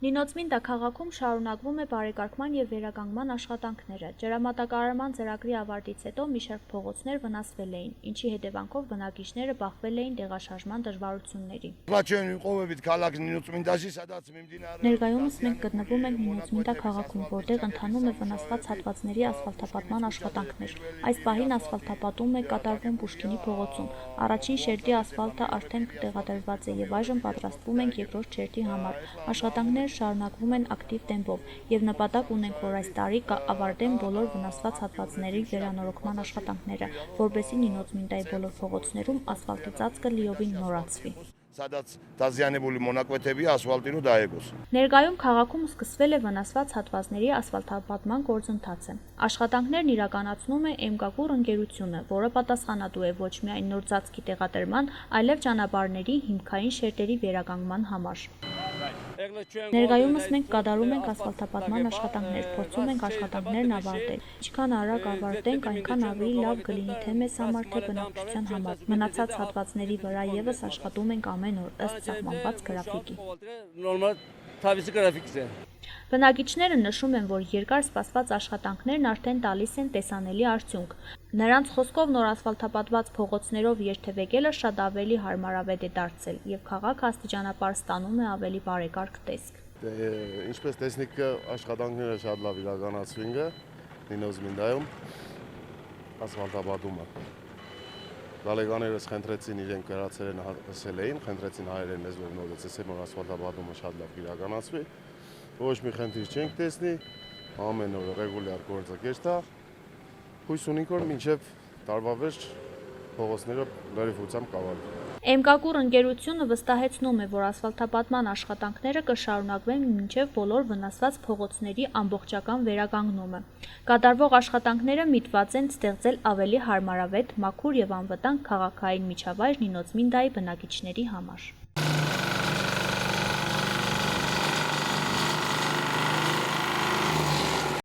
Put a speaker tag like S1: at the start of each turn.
S1: Նինոցմինդա քաղաքում շարունակվում է բարեկարգման և վերականգնման աշխատանքները։ Ջրամատակարարման ծրագրի ավարտից հետո մի շարք փողոցներ վնասվել էին, ինչի հետևանքով բնակիչները բախվել էին տեղաշարժման դժվարությունների։ Ներկայումս մենք գտնվում ենք Նինոցմինդա քաղաքում, որտեղ ընթանում է վնասված հատվածների ասֆալտապատման աշխատանքներ։ Այս պահին ասֆալտապատում է կատարվում Պուշկինի փողոցում։ Առաջին շերտի ասֆալտը արդեն տեղադրված է և այժմ պատրաստվում ենք երկրորդ շերտի համար։ Աշխատանքները շարունակվում են ակտիվ տեմպով և նպատակ ունենք, որ այս տարի ավարտեն բոլոր վնասված հատվածների վերանորոգման աշխատանքները, որպեսզի Նինոցմինդայի բոլոր փողոցներում ասֆալտի ծածկը լիովին նորացվի։ Ներկայում քաղաքում սկսվել է վնասված հատվածների ասֆալտապատման գործընթացը։ Աշխատանքներն իրականացնում է Էմկակուր ընկերությունը, որը պատասխանատու է ոչ միայն նոր ծածկի տեղադրման, այլև ճանապարհների հիմքային շերտերի վերականգնման համար։ Ներկայումս մենք կատարում ենք ասֆալտապատման աշխատանքներ, փորձում ենք աշխատանքներն ավարտել։ Ինչքան արագ ավարտենք, այնքան ավելի լավ կլինի թե մեզ համար, թե բնակչության համար։ Մնացած հատվածների վրա ևս աշխատում ենք ամեն օր ըստ սահմանված գրաֆիկի։ Բնակիչները նշում են, որ երկար սպասված աշխատանքներն արդեն տալիս են տեսանելի արդյունք։ Նրանց խոսքով նոր ասֆալտապատված փողոցներով երթևեկելը շատ ավելի հարմարավետ է դարձել և քաղաքը աստիճանաբար ստանում է ավելի բարեկարգ տեսք։
S2: Ինչպես տեսնիք, աշխատանքները շատ լավ իրականացվին է Նինոցմինդայում ասֆալտապատումը։ Գալեկաներս խնդրեցին իրենք գրացերեն ասել էին, խնդրեցին հայերեն լեզվով նորից ասել, որ ասֆալտապատումը շատ լավ իրականացվի։ Ոչ մի խնդիր չենք տեսնի, ամեն օր ռեգուլյար գործը կեշտ է։ Հույս ունենք, որ մինչև տարվա վերջ փողոցները լրիվությամբ կավարտվեն։
S1: Էմկակուր ընկերությունը վստահեցնում է, որ ասֆալտապատման աշխատանքները կշարունակվեն մինչև բոլոր վնասված փողոցների ամբողջական վերականգնումը։ Կատարվող աշխատանքները միտված են ստեղծել ավելի հարմարավետ, մաքուր և անվտանգ քաղաքային միջավայր Նինոցմինդայի բնակիչների համար։